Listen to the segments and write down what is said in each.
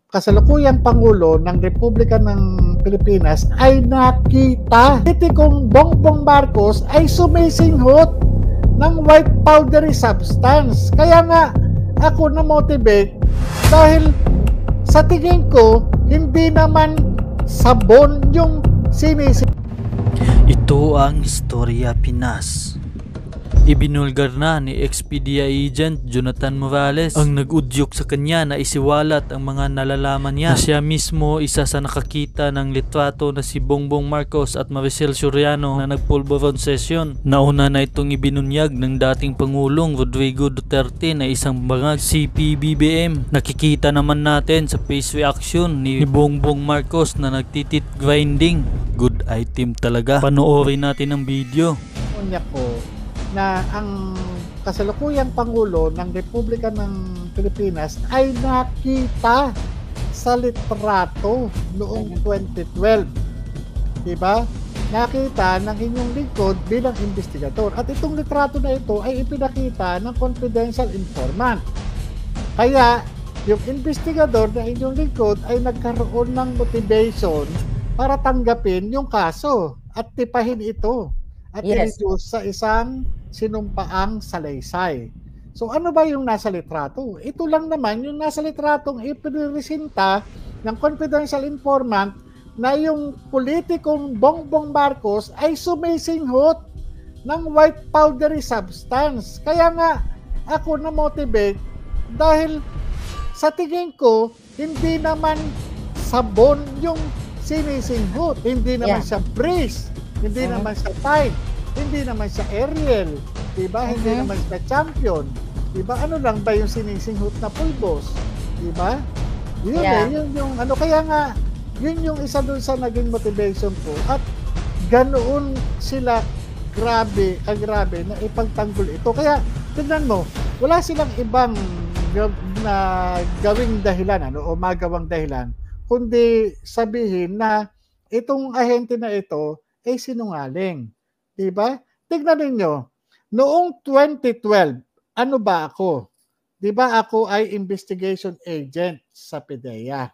kasalukuyang Pangulo ng Republika ng Pilipinas ay nakita politikong Bongbong Marcos ay sumisinghot ng white powdery substance. Kaya nga ako na-motivate dahil sa tingin ko hindi naman sabon yung sinisinghot. Ito ang Istorya Pinas. Ibinulgar na ni ex-PDEA agent Jonathan Morales ang nag-udyok sa kanya na isiwalat ang mga nalalaman niya na siya mismo isa sa nakakita ng litrato na si Bongbong Marcos at Maricel Soriano na nagpulburon session. Nauna na itong ibinunyag ng dating Pangulong Rodrigo Duterte na isang bangag CPBBM. Nakikita naman natin sa face reaction ni Bongbong Marcos na nagtitit grinding. Good item talaga. Panoorin natin ang video. Unya ko na ang kasalukuyang Pangulo ng Republika ng Pilipinas ay nakita sa litrato noong 2012. Diba? Nakita ng inyong lingkod bilang investigador. At itong litrato na ito ay ipinakita ng confidential informant. Kaya yung investigador na inyong lingkod ay nagkaroon ng motivation para tanggapin yung kaso at tipahin ito at i-reduce sa isang sinumpaang salaysay. So ano ba yung nasa litrato? Ito lang naman yung nasa litratong ipiniresinta ng confidential informant na yung politikong Bongbong Marcos ay sumisinghot ng white powdery substance. Kaya nga ako na-motivate dahil sa tingin ko hindi naman sabon yung sinisinghot, hindi naman siya breeze, hindi naman siya Tide, hindi naman siya Ariel, diba? Hindi naman siya Champion, diba? Ano lang ba yung sinisinghot na pulbos, diba? Yun yun yung ano, kaya nga yun yung isa dun sa naging motivation ko at ganoon sila grabe na ipagtanggol ito. Kaya tignan mo, wala silang ibang na gawing dahilan o magawang dahilan kundi sabihin na itong ahente na ito ay sinungaling. Diba? Tignan ninyo, noong 2012, ano ba ako? Diba ako ay investigation agent sa PDEA?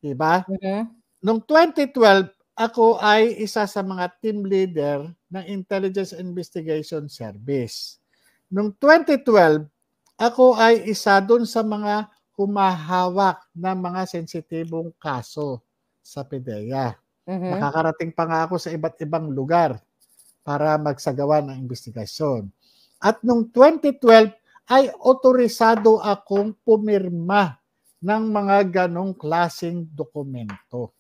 Diba? Noong 2012, ako ay isa sa mga team leader ng Intelligence Investigation Service. Noong 2012, ako ay isa dun sa mga humahawak ng mga sensitibong kaso sa PDEA. Nakakarating pa nga ako sa iba't ibang lugar para magsagawa ng investigasyon. At noong 2012 ay otorisado akong pumirma ng mga ganong klaseng dokumento.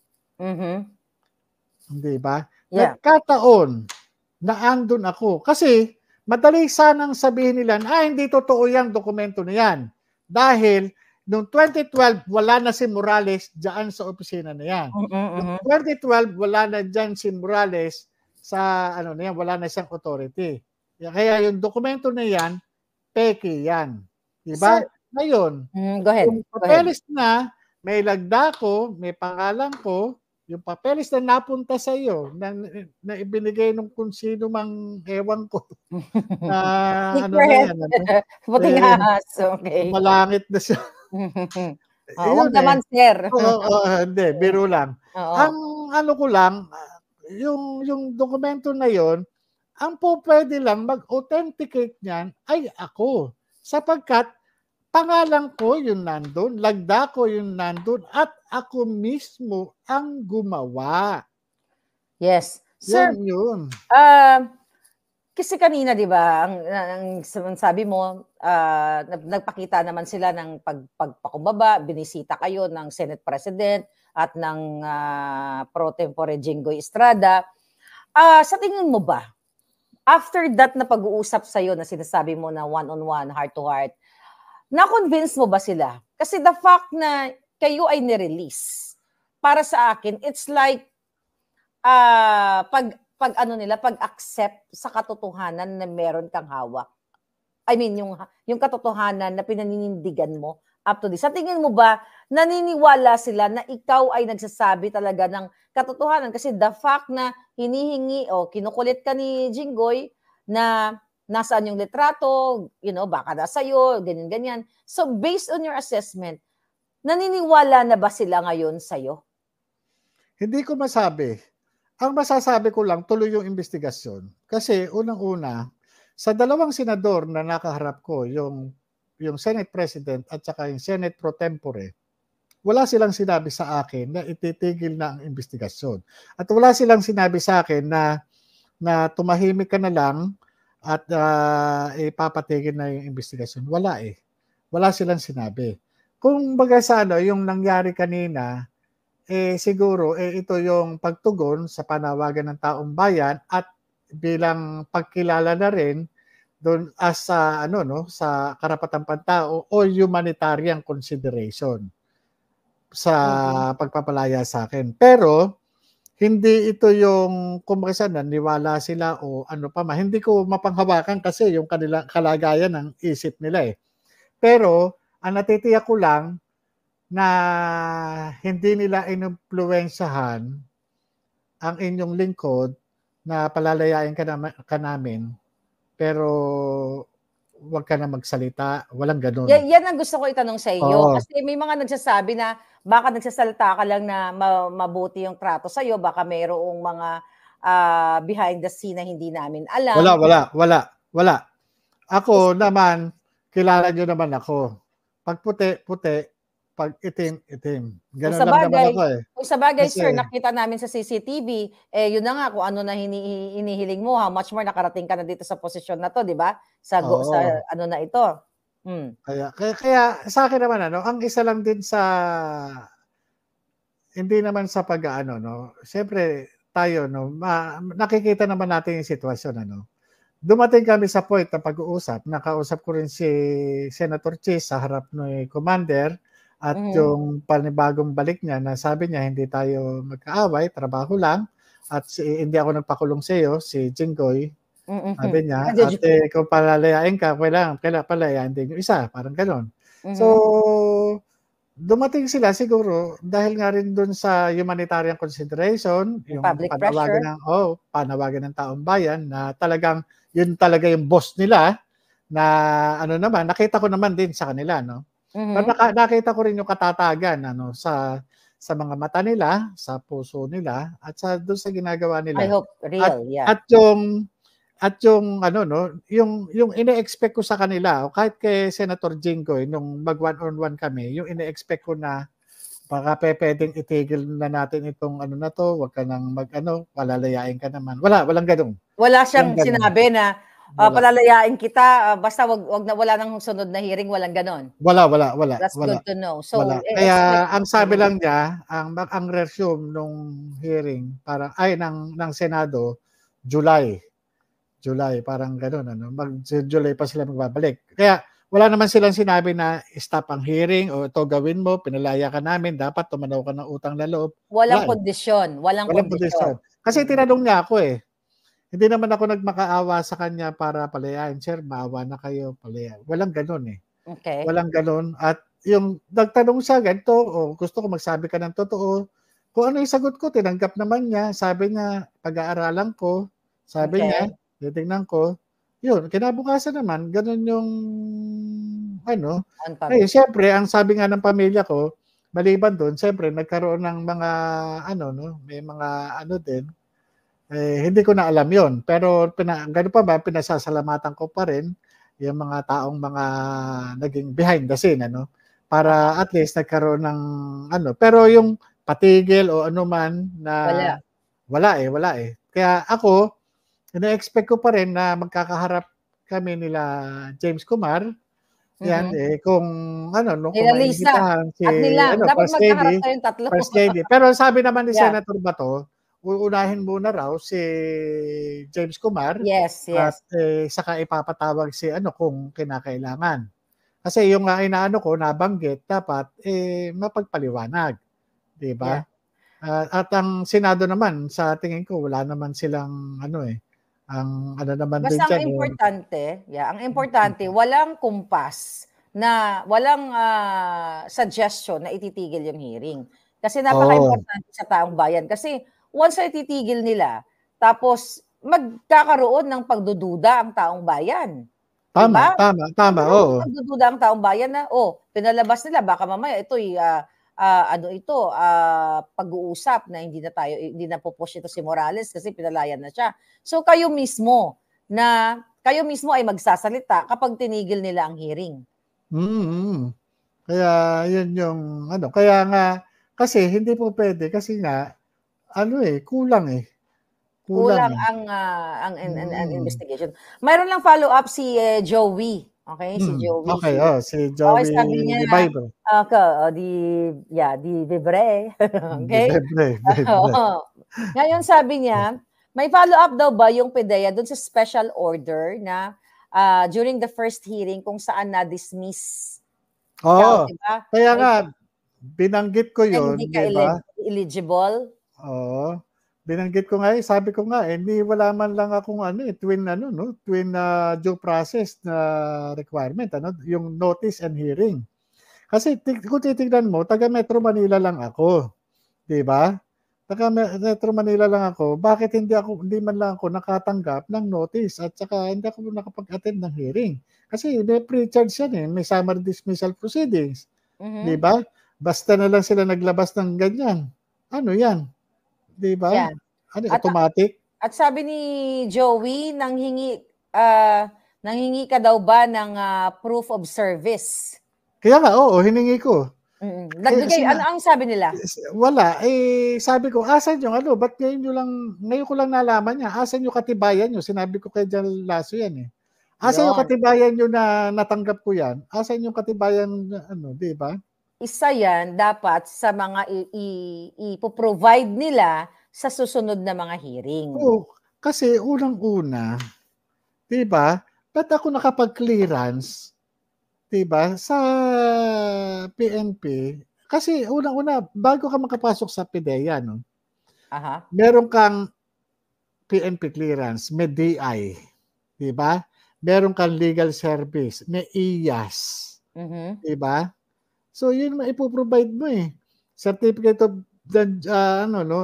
Hindi ba? Nagkataon na andun ako. Kasi madali sanang sabihin nila na hindi totoo yung dokumento na yan. Dahil noong 2012, wala na si Morales dyan sa opisina na yan. Noong 2012, wala na dyan si Morales sa ano na yan, wala na siyang authority. Kaya yung dokumento na yan, peke yan. Diba? Ngayon, yung papeles na, may lagda ko, may pangalan ko, yung papeles na napunta sa iyo, na ibinigay ng kung sino mang ewan ko. Ano na yan. Puting ahas. Okay. Malangit na siya. Huwag naman, sir. Hindi, biro lang. Ang ano ko lang, yung dokumento na yon, ang po pwede lang mag-authenticate niyan ay ako. Sapagkat pangalan ko yung nandun, lagda ko yung nandun, at ako mismo ang gumawa. Yes. Sir, yun. Kasi kanina, di ba, ang sabi mo, nagpakita naman sila ng pagpakumbaba, binisita kayo ng Senate President at ng pro tempore Jinggoy Estrada. Sa tingin mo ba, after that na pag-uusap sa'yo na sinasabi mo na one-on-one, heart-to-heart, na-convince mo ba sila? Kasi the fact na kayo ay nirelease, para sa akin, it's like, pag-accept sa katotohanan na meron kang hawak. I mean, yung katotohanan na pinaninindigan mo up to this. Sa tingin mo ba, naniniwala sila na ikaw ay nagsasabi talaga ng katotohanan? Kasi the fact na hinihingi o kinukulit ka ni Jinggoy na nasaan yung litrato, baka na sa'yo, ganyan-ganyan. So, based on your assessment, naniniwala na ba sila ngayon sa'yo? Hindi ko masabi. Ang masasabi ko lang, tuloy yung investigasyon. Kasi unang-una, sa dalawang senador na nakaharap ko, yung Senate President at saka yung Senate Pro Tempore, wala silang sinabi sa akin na ititigil na ang investigasyon. At wala silang sinabi sa akin na tumahimik ka na lang at ipapatigil na yung investigasyon. Wala eh. Wala silang sinabi. Kung baga sa yung nangyari kanina, siguro ito yung pagtugon sa panawagan ng taong bayan at bilang pagkilala na rin doon as sa karapatang pantao o humanitarian consideration sa pagpapalaya sa akin. Pero hindi ito yung kumbaga naniwala sila o ano pa man. Hindi ko mapanghawakan kasi yung kanilang kalagayan ng isip nila eh. Pero ang natitiyak ko lang na hindi nila inumpluwensyahan ang inyong lingkod na palalayain ka namin, pero wag ka na magsalita, walang ganun. Yan ang gusto ko itanong sa iyo. Oo. Kasi may mga nagsasabi na baka nagsasalita ka lang na mabuti yung trato sa iyo, baka mayroong mga behind the scene na hindi namin alam. Wala. Ako naman, kilala nyo naman ako. Pag puti, pag itim. Ganun lang naman ako eh. Kung sa bagay, Kasi, sir, nakita namin sa CCTV, yun na nga, kung ano na hinihiling mo, how much more nakarating ka na dito sa posisyon na to, di ba? Sa ano na ito. Kaya sa akin naman, ang isa lang din sa, hindi naman sa pag-ano, siyempre tayo, nakikita naman natin yung sitwasyon, Dumating kami sa point na pag-uusap, nakausap ko rin si Senator Chis sa harap ng commander at yung panibagong balik niya na sabi niya hindi tayo magkaaway, trabaho lang at hindi ako nagpakulong sa iyo, si Jinggoy. Sabi niya, at kung palalayain ka, kailangan palayain din yung isa, parang gano'n. So, dumating sila siguro dahil nga rin doon sa humanitarian consideration, yung panawagan ng taong bayan na talagang yun talaga yung boss nila na naman, nakita ko naman din sa kanila, Pero nakita ko rin yung katatagan sa mga mata nila, sa puso nila at doon sa ginagawa nila. I hope real, yeah. At yung yung ine-expect ko sa kanila, kahit kay Senator Jinggoy nung mag one-on-one kami, yung ine-expect ko na baka pwedeng itigil na natin itong na to, wag ka nang palalayain ka naman. Walang ganun. Wala siyang sinabi na palalayain kita, basta wala nang sunod na hearing, walang ganon. Wala. That's good to know. So, kaya ang sabi lang niya, ang resume nung hearing ng Senado, July, parang gano'n, Mag-July pa sila magbabalik. Kaya wala naman silang sinabi na stop ang hearing o ito gawin mo, pinalaya ka namin, dapat tumanaw ka ng utang na loob. Walang kondisyon. Walang kondisyon. Kasi tinanong niya ako Hindi naman ako nagmakaawa sa kanya para palayain. Sir, maawa na kayo, palayain. Walang gano'n eh. Okay. Walang gano'n. At yung nagtanong siya ganito, gusto ko magsabi ka ng totoo. Kung ano yung sagot ko, tinanggap naman niya. Sabi niya, pag-aaralan ko. Sabi niya, titignan ko. Yun, kinabukasan naman, ganun yung siyempre, ang sabi nga ng pamilya ko, maliban doon, siyempre, nagkaroon ng mga, may mga din, hindi ko na alam yon. Pero, gano'n pa ba, pinasasalamatan ko pa rin yung mga taong mga naging behind the scene, para at least nagkaroon ng, pero yung patigil o anuman na, wala eh. Kaya ako, ina-expect ko pa rin na magkakaharap kami nila James Kumar. Yan kung nung kumainitahan si First Lady, First Lady. Pero sabi naman ni Senator Bato, uunahin muna raw si James Kumar. Yes. At saka ipapatawag si kung kinakailangan. Kasi yung ko nabanggit dapat mapagpaliwanag, 'di ba? Yeah. At ang Senado naman sa tingin ko wala naman silang ang naman din basta dyan. ang importante, walang kumpas na walang suggestion na ititigil yung hearing. Kasi napaka-importante sa taong bayan. Kasi once na ititigil nila, tapos magkakaroon ng pagdududa ang taong bayan. Tama, Diba? tama, oo. Nagdududa ang taong bayan na, pinalabas nila, baka mamaya ito'y, pag-uusap na hindi na pupush ito si Morales kasi pinalayan na siya. So kayo mismo ay magsasalita kapag tinigil nila ang hearing. Mm. Kaya yun yung kaya nga kasi hindi po pwede kasi nga kulang eh. Kulang Kulang eh. ang Mm. investigation. Mayroon lang follow-up si Joey. Okay, si Joey. Okay, si Okay, Joey sabi niya, Libayber. di Vibre. Okay? Libayber. Oo. Ngayon sabi niya, may follow-up daw ba yung PDEA dun sa special order na during the first hearing kung saan na-dismiss ikaw, Oo. di ba? Kaya nga binanggit ko Na hindi yun, ka di ba? eligible. Oo. Binanggit ko nga sabi ko nga hindi wala man lang akong twin due process na requirement yung notice and hearing. Kasi kung titignan mo, taga Metro Manila lang ako, 'di ba? Taga Metro Manila lang ako, bakit hindi man lang ako nakatanggap ng notice at saka hindi ako nakapag-attend ng hearing? Kasi may pre-charge yan may summary dismissal proceedings, 'di ba? Basta na lang sila naglabas ng ganyan. Ano 'yan? 'Di ba? Yan. Automatic? At sabi ni Joey, nanghingi ka daw ba ng proof of service? Kaya nga, oo, hiningi ko. Nagbigay, ano ang sabi nila? Wala. Sabi ko, asan yung ba't ngayon ko lang nalaman niya, asan yung katibayan nyo? Sinabi ko kay Jan Lasso yan Asan yung Yun. katibayan nyo na natanggap ko yan? Asan yung katibayan di ba? Isa yan dapat sa mga ipoprovide nila sa susunod na mga hearing. Oo, kasi unang-una, di ba, ba't ako nakapag-clearance, di ba, sa PNP? Kasi unang-una, bago ka makapasok sa PDEA, Aha. meron kang PNP clearance, may DI, di ba? Meron kang legal service, may IAS, di ba? So yun maipoprovide mo certificate of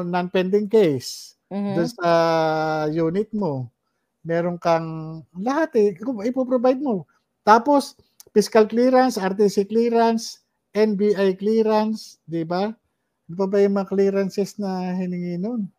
non-pending case doon sa unit mo. Meron kang lahat ipoprovide mo. Tapos fiscal clearance, RTC clearance, NBI clearance, di ba? Ano pa ba yung mga clearances na hiningi nun?